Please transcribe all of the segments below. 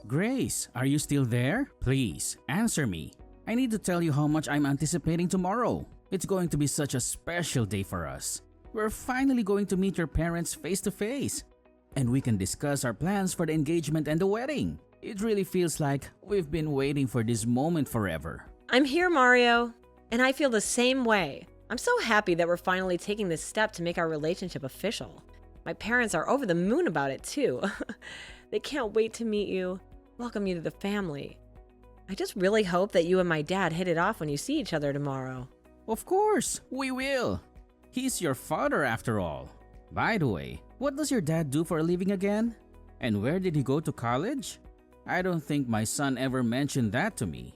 Grace, are you still there? Please, answer me. I need to tell you how much I'm anticipating tomorrow. It's going to be such a special day for us. We're finally going to meet your parents face to face. And we can discuss our plans for the engagement and the wedding. It really feels like we've been waiting for this moment forever. I'm here, Mario. And I feel the same way. I'm so happy that we're finally taking this step to make our relationship official. My parents are over the moon about it too. They can't wait to meet you, welcome you to the family. I just really hope that you and my dad hit it off when you see each other tomorrow. Of course, we will. He's your father after all. By the way, what does your dad do for a living again? And where did he go to college? I don't think my son ever mentioned that to me.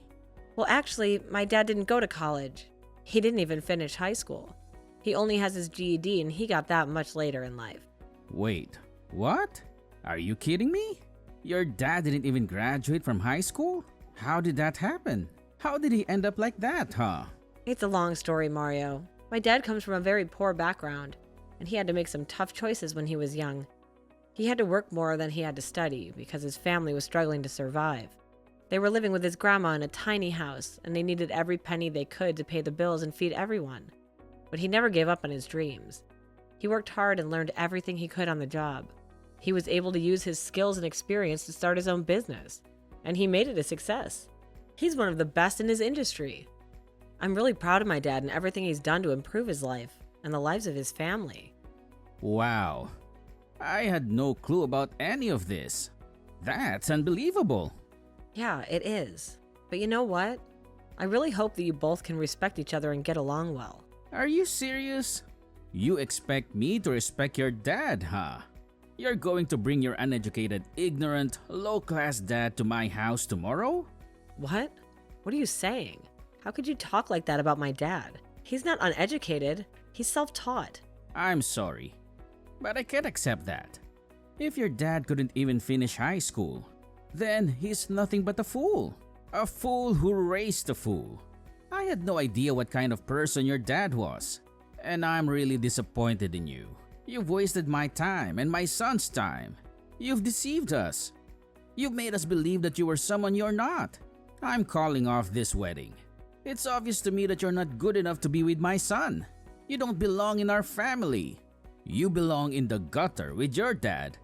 Well, actually, my dad didn't go to college. He didn't even finish high school. He only has his GED and he got that much later in life. Wait, what? Are you kidding me? Your dad didn't even graduate from high school? How did that happen? How did he end up like that, huh? It's a long story, Mario. My dad comes from a very poor background, and he had to make some tough choices when he was young. He had to work more than he had to study because his family was struggling to survive. They were living with his grandma in a tiny house, and they needed every penny they could to pay the bills and feed everyone. But he never gave up on his dreams. He worked hard and learned everything he could on the job. He was able to use his skills and experience to start his own business, and he made it a success. He's one of the best in his industry. I'm really proud of my dad and everything he's done to improve his life and the lives of his family. Wow. I had no clue about any of this. That's unbelievable. Yeah, it is. But you know what? I really hope that you both can respect each other and get along well. Are you serious? You expect me to respect your dad, huh? You're going to bring your uneducated, ignorant, low-class dad to my house tomorrow? What? What are you saying? How could you talk like that about my dad? He's not uneducated. He's self-taught. I'm sorry, but I can't accept that. If your dad couldn't even finish high school, then he's nothing but a fool. A fool who raised a fool. I had no idea what kind of person your dad was, and I'm really disappointed in you. You've wasted my time and my son's time. You've deceived us. You've made us believe that you were someone you're not. I'm calling off this wedding. It's obvious to me that you're not good enough to be with my son. You don't belong in our family. You belong in the gutter with your dad.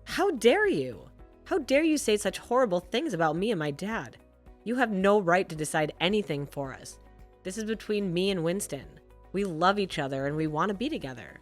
How dare you? How dare you say such horrible things about me and my dad? You have no right to decide anything for us. This is between me and Winston. We love each other and we want to be together.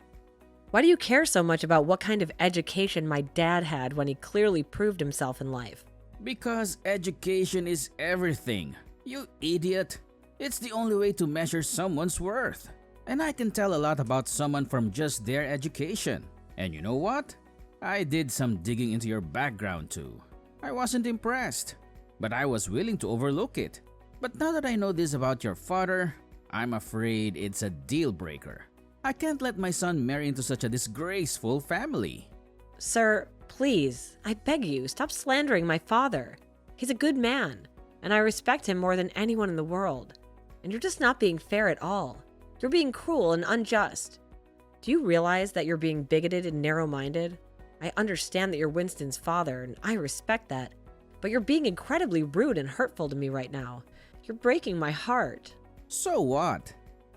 Why do you care so much about what kind of education my dad had when he clearly proved himself in life? Because education is everything. You idiot. It's the only way to measure someone's worth. And I can tell a lot about someone from just their education. And you know what? I did some digging into your background too. I wasn't impressed, but I was willing to overlook it. But now that I know this about your father, I'm afraid it's a deal breaker. I can't let my son marry into such a disgraceful family. Sir, please, I beg you, stop slandering my father. He's a good man, and I respect him more than anyone in the world. And you're just not being fair at all. You're being cruel and unjust. Do you realize that you're being bigoted and narrow-minded? I understand that you're Winston's father, and I respect that. But you're being incredibly rude and hurtful to me right now. You're breaking my heart. So what?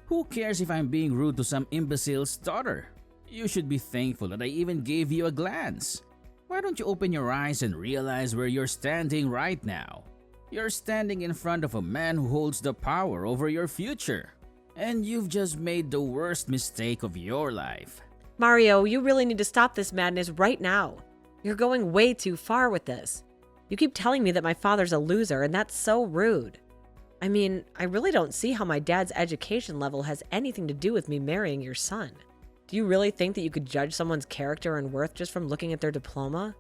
Who cares if I'm being rude to some imbecile's daughter? You should be thankful that I even gave you a glance. Why don't you open your eyes and realize where you're standing right now? You're standing in front of a man who holds the power over your future. And you've just made the worst mistake of your life. Mario, you really need to stop this madness right now. You're going way too far with this. You keep telling me that my father's a loser, and that's so rude. I mean, I really don't see how my dad's education level has anything to do with me marrying your son. Do you really think that you could judge someone's character and worth just from looking at their diploma?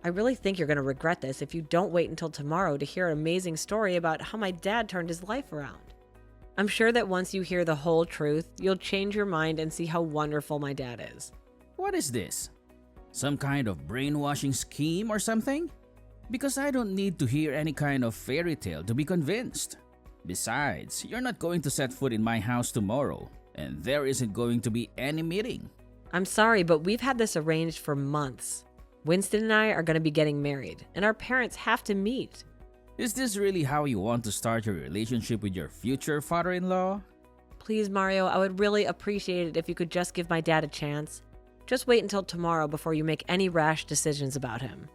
I really think you're going to regret this if you don't wait until tomorrow to hear an amazing story about how my dad turned his life around. I'm sure that once you hear the whole truth, you'll change your mind and see how wonderful my dad is. What is this? Some kind of brainwashing scheme or something? Because I don't need to hear any kind of fairy tale to be convinced. Besides, you're not going to set foot in my house tomorrow, and there isn't going to be any meeting. I'm sorry, but we've had this arranged for months. Winston and I are going to be getting married, and our parents have to meet. Is this really how you want to start your relationship with your future father-in-law? Please, Mario, I would really appreciate it if you could just give my dad a chance. Just wait until tomorrow before you make any rash decisions about him.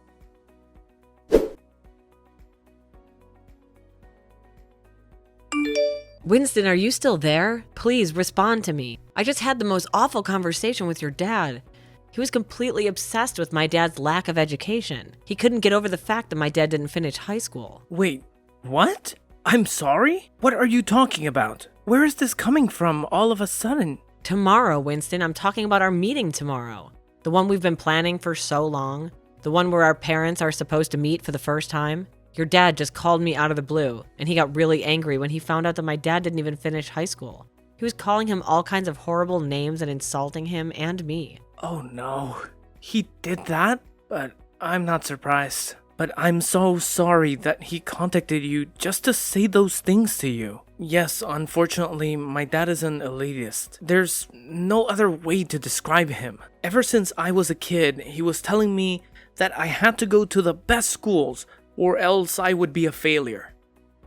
Winston, are you still there? Please respond to me. I just had the most awful conversation with your dad. He was completely obsessed with my dad's lack of education. He couldn't get over the fact that my dad didn't finish high school. Wait, what? I'm sorry? What are you talking about? Where is this coming from all of a sudden? Tomorrow, Winston, I'm talking about our meeting tomorrow. The one we've been planning for so long. The one where our parents are supposed to meet for the first time. Your dad just called me out of the blue, and he got really angry when he found out that my dad didn't even finish high school. He was calling him all kinds of horrible names and insulting him and me. Oh no, he did that? But I'm not surprised. But I'm so sorry that he contacted you just to say those things to you. Yes, unfortunately, my dad is an elitist. There's no other way to describe him. Ever since I was a kid, he was telling me that I had to go to the best schools or else I would be a failure.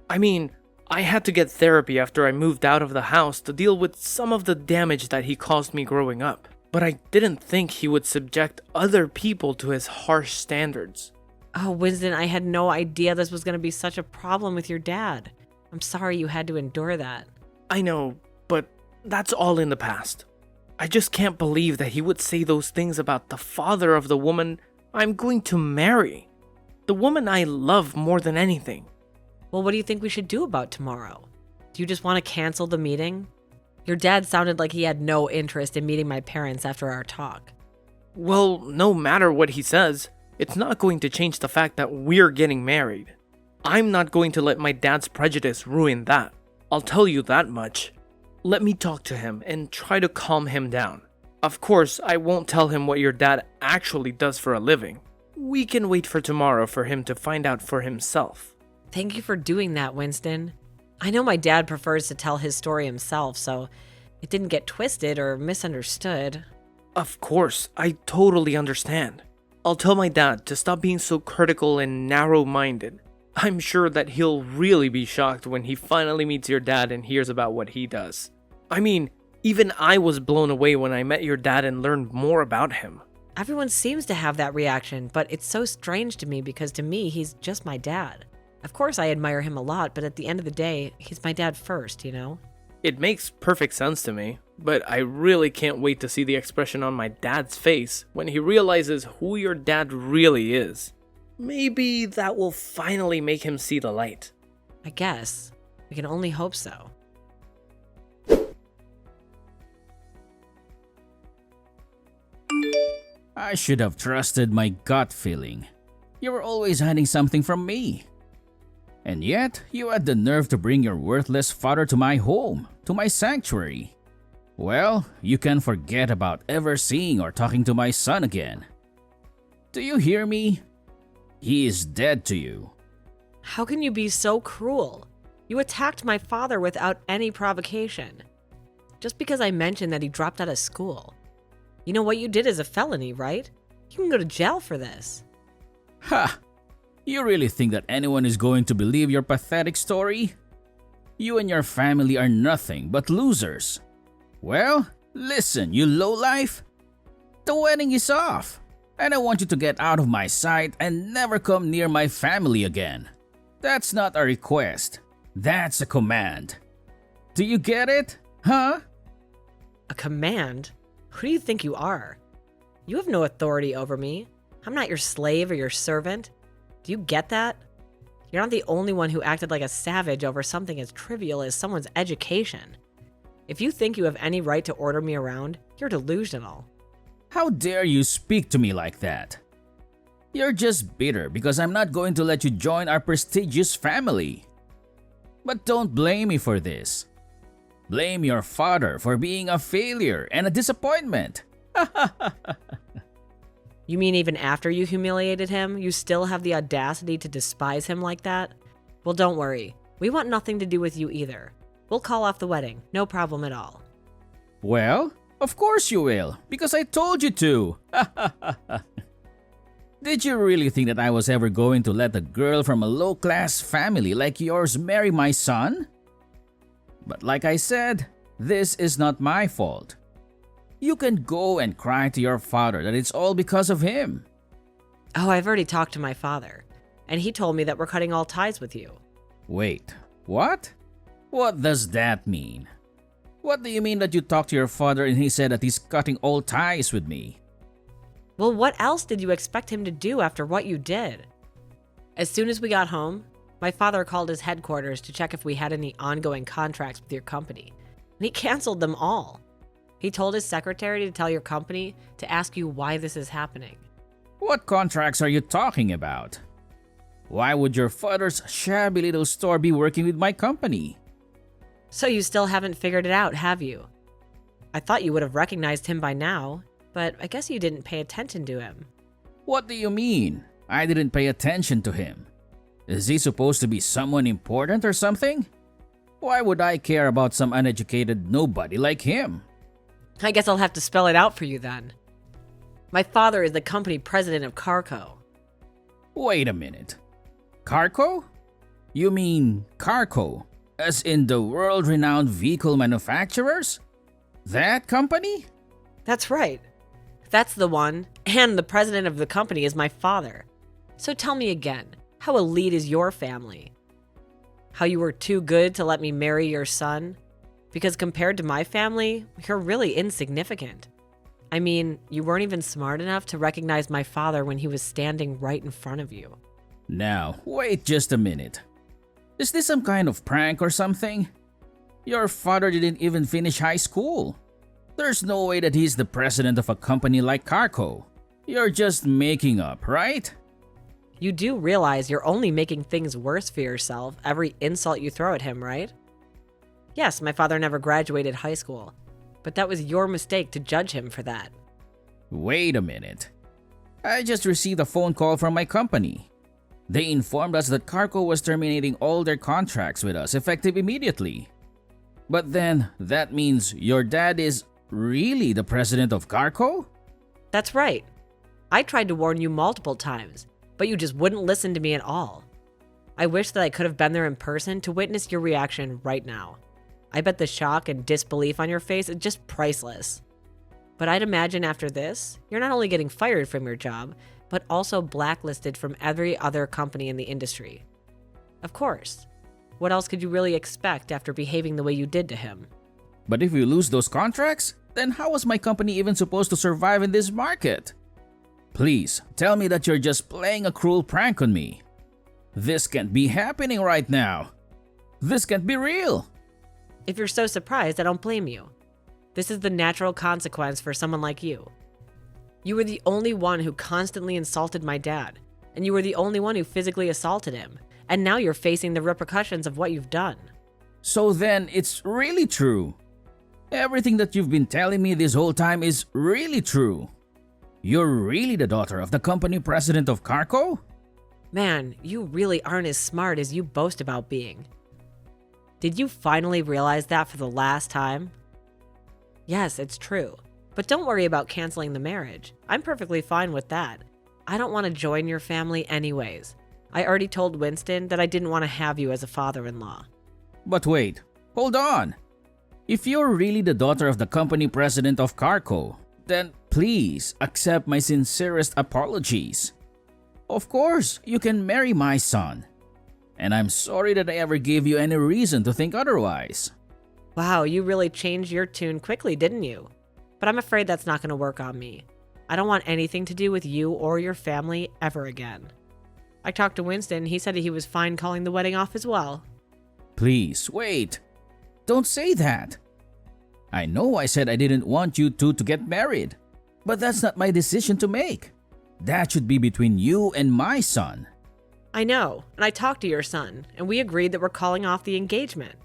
I mean, I had to get therapy after I moved out of the house to deal with some of the damage that he caused me growing up. But I didn't think he would subject other people to his harsh standards. Oh, Winston, I had no idea this was going to be such a problem with your dad. I'm sorry you had to endure that. I know, but that's all in the past. I just can't believe that he would say those things about the father of the woman I'm going to marry. The woman I love more than anything. Well, what do you think we should do about tomorrow? Do you just want to cancel the meeting? Your dad sounded like he had no interest in meeting my parents after our talk. Well, no matter what he says, it's not going to change the fact that we're getting married. I'm not going to let my dad's prejudice ruin that. I'll tell you that much. Let me talk to him and try to calm him down. Of course, I won't tell him what your dad actually does for a living. We can wait for tomorrow for him to find out for himself. Thank you for doing that, Winston. I know my dad prefers to tell his story himself, so it didn't get twisted or misunderstood. Of course, I totally understand. I'll tell my dad to stop being so critical and narrow-minded. I'm sure that he'll really be shocked when he finally meets your dad and hears about what he does. I mean, even I was blown away when I met your dad and learned more about him. Everyone seems to have that reaction, but it's so strange to me because to me, he's just my dad. Of course, I admire him a lot, but at the end of the day, he's my dad first, you know? It makes perfect sense to me, but I really can't wait to see the expression on my dad's face when he realizes who your dad really is. Maybe that will finally make him see the light. I guess. We can only hope so. I should have trusted my gut feeling. You were always hiding something from me. And yet, you had the nerve to bring your worthless father to my home, to my sanctuary. Well, you can forget about ever seeing or talking to my son again. Do you hear me? He is dead to you. How can you be so cruel? You attacked my father without any provocation. Just because I mentioned that he dropped out of school. You know what you did is a felony, right? You can go to jail for this. Ha! You really think that anyone is going to believe your pathetic story? You and your family are nothing but losers. Well, listen, you lowlife. The wedding is off, and I want you to get out of my sight and never come near my family again. That's not a request. That's a command. Do you get it? Huh? A command? Who do you think you are? You have no authority over me. I'm not your slave or your servant. Do you get that? You're not the only one who acted like a savage over something as trivial as someone's education. If you think you have any right to order me around, you're delusional. How dare you speak to me like that? You're just bitter because I'm not going to let you join our prestigious family. But don't blame me for this. Blame your father for being a failure and a disappointment. You mean even after you humiliated him, you still have the audacity to despise him like that? Well, don't worry. We want nothing to do with you either. We'll call off the wedding. No problem at all. Well, of course you will, because I told you to. Did you really think that I was ever going to let a girl from a low-class family like yours marry my son? But like I said, this is not my fault. You can go and cry to your father that it's all because of him. Oh, I've already talked to my father, and he told me that we're cutting all ties with you. Wait, what? What does that mean? What do you mean that you talked to your father and he said that he's cutting all ties with me? Well, what else did you expect him to do after what you did? As soon as we got home, my father called his headquarters to check if we had any ongoing contracts with your company, and he canceled them all. He told his secretary to tell your company to ask you why this is happening. What contracts are you talking about? Why would your father's shabby little store be working with my company? So you still haven't figured it out, have you? I thought you would have recognized him by now, but I guess you didn't pay attention to him. What do you mean? I didn't pay attention to him. Is he supposed to be someone important or something? Why would I care about some uneducated nobody like him? I guess I'll have to spell it out for you then. My father is the company president of Carco. Wait a minute. Carco? You mean Carco, as in the world-renowned vehicle manufacturers? That company? That's right. That's the one, and the president of the company is my father. So tell me again, how elite is your family? How you were too good to let me marry your son? Because compared to my family, you're really insignificant. I mean, you weren't even smart enough to recognize my father when he was standing right in front of you. Now, wait just a minute. Is this some kind of prank or something? Your father didn't even finish high school. There's no way that he's the president of a company like Carco. You're just making up, right? You do realize you're only making things worse for yourself every insult you throw at him, right? Yes, my father never graduated high school, but that was your mistake to judge him for that. Wait a minute. I just received a phone call from my company. They informed us that Carco was terminating all their contracts with us effective immediately. But then, that means your dad is really the president of Carco? That's right. I tried to warn you multiple times, but you just wouldn't listen to me at all. I wish that I could have been there in person to witness your reaction right now. I bet the shock and disbelief on your face is just priceless. But I'd imagine after this, you're not only getting fired from your job, but also blacklisted from every other company in the industry. Of course. What else could you really expect after behaving the way you did to him? But if we lose those contracts, then how was my company even supposed to survive in this market? Please, tell me that you're just playing a cruel prank on me. This can't be happening right now. This can't be real. If you're so surprised, I don't blame you. This is the natural consequence for someone like you. You were the only one who constantly insulted my dad, and you were the only one who physically assaulted him, and now you're facing the repercussions of what you've done. So then, it's really true. Everything that you've been telling me this whole time is really true. You're really the daughter of the company president of Carco? Man, you really aren't as smart as you boast about being. Did you finally realize that for the last time? Yes, it's true. But don't worry about canceling the marriage. I'm perfectly fine with that. I don't want to join your family anyways. I already told Winston that I didn't want to have you as a father-in-law. But wait, hold on. If you're really the daughter of the company president of Carco, then please accept my sincerest apologies. Of course, you can marry my son. And I'm sorry that I ever gave you any reason to think otherwise. Wow, you really changed your tune quickly, didn't you? But I'm afraid that's not going to work on me. I don't want anything to do with you or your family ever again. I talked to Winston, he said he was fine calling the wedding off as well. Please, wait. Don't say that. I know I said I didn't want you two to get married, but that's not my decision to make. That should be between you and my son. I know, and I talked to your son, and we agreed that we're calling off the engagement.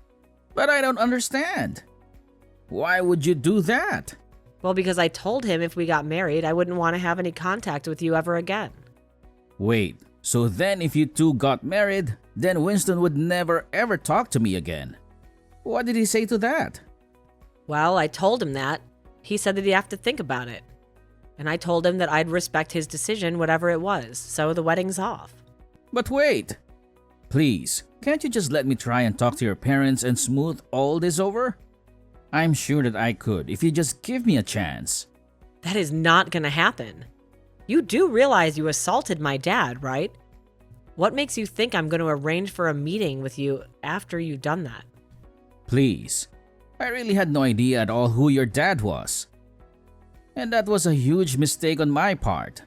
But I don't understand. Why would you do that? Well, because I told him if we got married, I wouldn't want to have any contact with you ever again. Wait, so then if you two got married, then Winston would never ever talk to me again. What did he say to that? Well, I told him that. He said that he'd have to think about it. and I told him that I'd respect his decision, whatever it was, so the wedding's off. But wait! Please, can't you just let me try and talk to your parents and smooth all this over? I'm sure that I could if you just give me a chance. That is not gonna happen. You do realize you assaulted my dad, right? What makes you think I'm gonna arrange for a meeting with you after you've done that? Please, I really had no idea at all who your dad was. And that was a huge mistake on my part.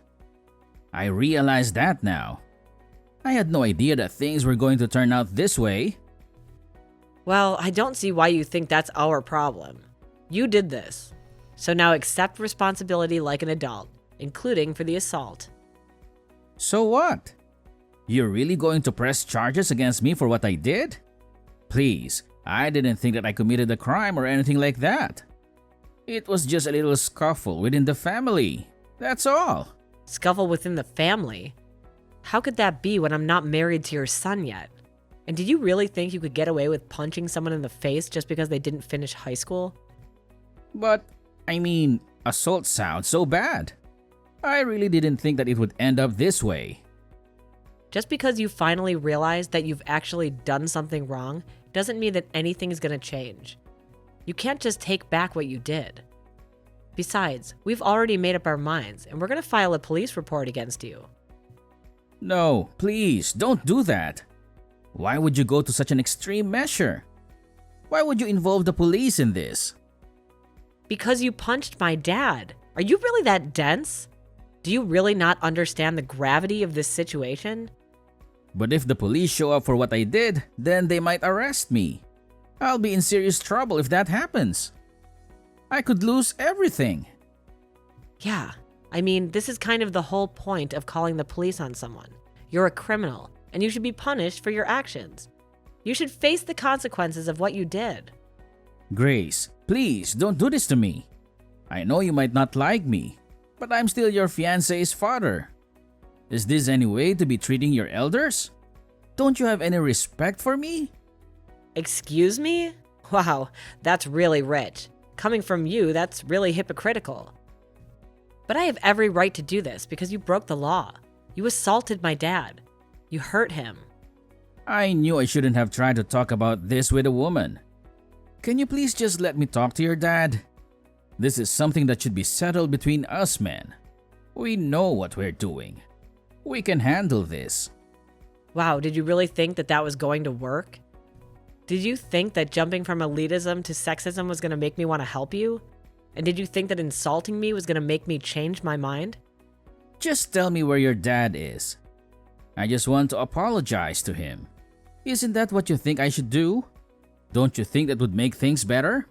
I realize that now. I had no idea that things were going to turn out this way. Well, I don't see why you think that's our problem. You did this. So now accept responsibility like an adult, including for the assault. So what? You're really going to press charges against me for what I did? Please, I didn't think that I committed a crime or anything like that. It was just a little scuffle within the family. That's all. Scuffle within the family? How could that be when I'm not married to your son yet? And did you really think you could get away with punching someone in the face just because they didn't finish high school? But, I mean, assault sounds so bad. I really didn't think that it would end up this way. Just because you finally realize that you've actually done something wrong doesn't mean that anything is going to change. You can't just take back what you did. Besides, we've already made up our minds and we're going to file a police report against you. No, please, don't do that. Why would you go to such an extreme measure? Why would you involve the police in this? Because you punched my dad. Are you really that dense? Do you really not understand the gravity of this situation? But if the police show up for what I did, then they might arrest me. I'll be in serious trouble if that happens. I could lose everything. Yeah, I mean, this is kind of the whole point of calling the police on someone. You're a criminal, and you should be punished for your actions. You should face the consequences of what you did. Grace, please don't do this to me. I know you might not like me, but I'm still your fiancé's father. Is this any way to be treating your elders? Don't you have any respect for me? Excuse me? Wow, that's really rich. Coming from you, that's really hypocritical. But I have every right to do this because you broke the law. You assaulted my dad. You hurt him. I knew I shouldn't have tried to talk about this with a woman. Can you please just let me talk to your dad? This is something that should be settled between us men. We know what we're doing. We can handle this. Wow, did you really think that that was going to work? Did you think that jumping from elitism to sexism was going to make me want to help you? And did you think that insulting me was going to make me change my mind? Just tell me where your dad is. I just want to apologize to him. Isn't that what you think I should do? Don't you think that would make things better?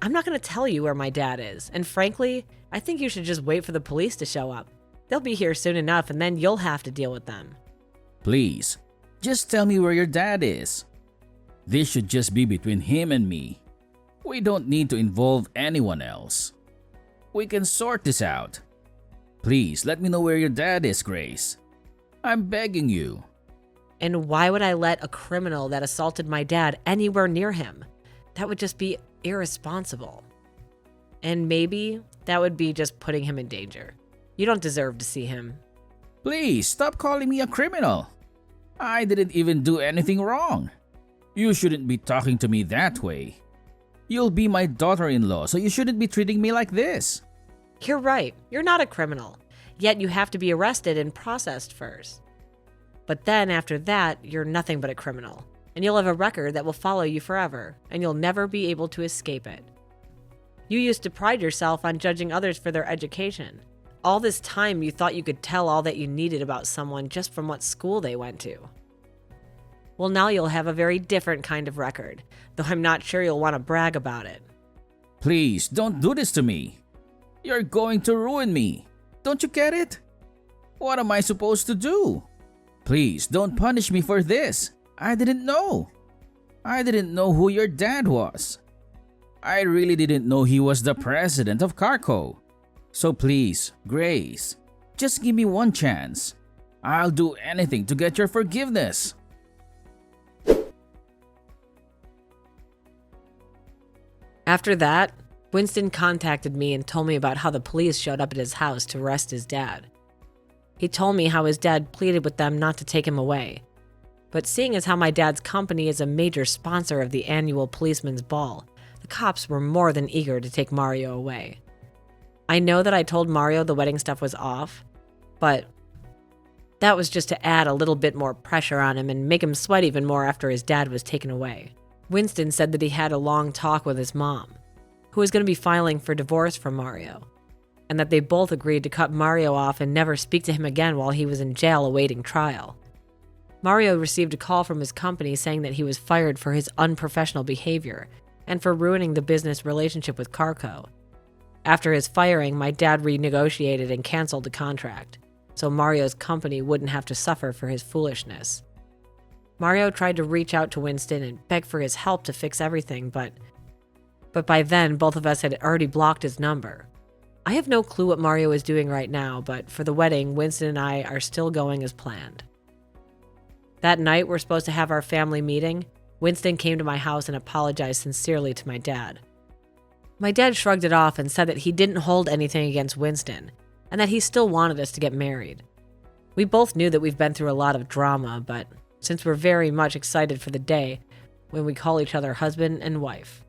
I'm not going to tell you where my dad is, and frankly, I think you should just wait for the police to show up. They'll be here soon enough, and then you'll have to deal with them. Please, just tell me where your dad is. This should just be between him and me. We don't need to involve anyone else. We can sort this out. Please let me know where your dad is, Grace. I'm begging you. And why would I let a criminal that assaulted my dad anywhere near him? That would just be irresponsible. And maybe that would be just putting him in danger. You don't deserve to see him. Please stop calling me a criminal. I didn't even do anything wrong. You shouldn't be talking to me that way. You'll be my daughter-in-law, so you shouldn't be treating me like this. You're right. You're not a criminal. Yet you have to be arrested and processed first. But then after that, you're nothing but a criminal. And you'll have a record that will follow you forever, and you'll never be able to escape it. You used to pride yourself on judging others for their education. All this time you thought you could tell all that you needed about someone just from what school they went to. Well, now you'll have a very different kind of record, though I'm not sure you'll want to brag about it. Please don't do this to me. You're going to ruin me. Don't you get it? What am I supposed to do? Please don't punish me for this. I didn't know. I didn't know who your dad was. I really didn't know he was the president of Carco. So please, Grace, just give me one chance. I'll do anything to get your forgiveness. After that, Winston contacted me and told me about how the police showed up at his house to arrest his dad. He told me how his dad pleaded with them not to take him away. But seeing as how my dad's company is a major sponsor of the annual policeman's ball, the cops were more than eager to take Mario away. I know that I told Mario the wedding stuff was off, but that was just to add a little bit more pressure on him and make him sweat even more after his dad was taken away. Winston said that he had a long talk with his mom, who was going to be filing for divorce from Mario, and that they both agreed to cut Mario off and never speak to him again while he was in jail awaiting trial. Mario received a call from his company saying that he was fired for his unprofessional behavior and for ruining the business relationship with Carco. After his firing, my dad renegotiated and canceled the contract, so Mario's company wouldn't have to suffer for his foolishness. Mario tried to reach out to Winston and beg for his help to fix everything, but by then both of us had already blocked his number. I have no clue what Mario is doing right now, but for the wedding, Winston and I are still going as planned. That night, we're supposed to have our family meeting. Winston came to my house and apologized sincerely to my dad. My dad shrugged it off and said that he didn't hold anything against Winston, and that he still wanted us to get married. We both knew that we've been through a lot of drama, but since we're very much excited for the day when we call each other husband and wife.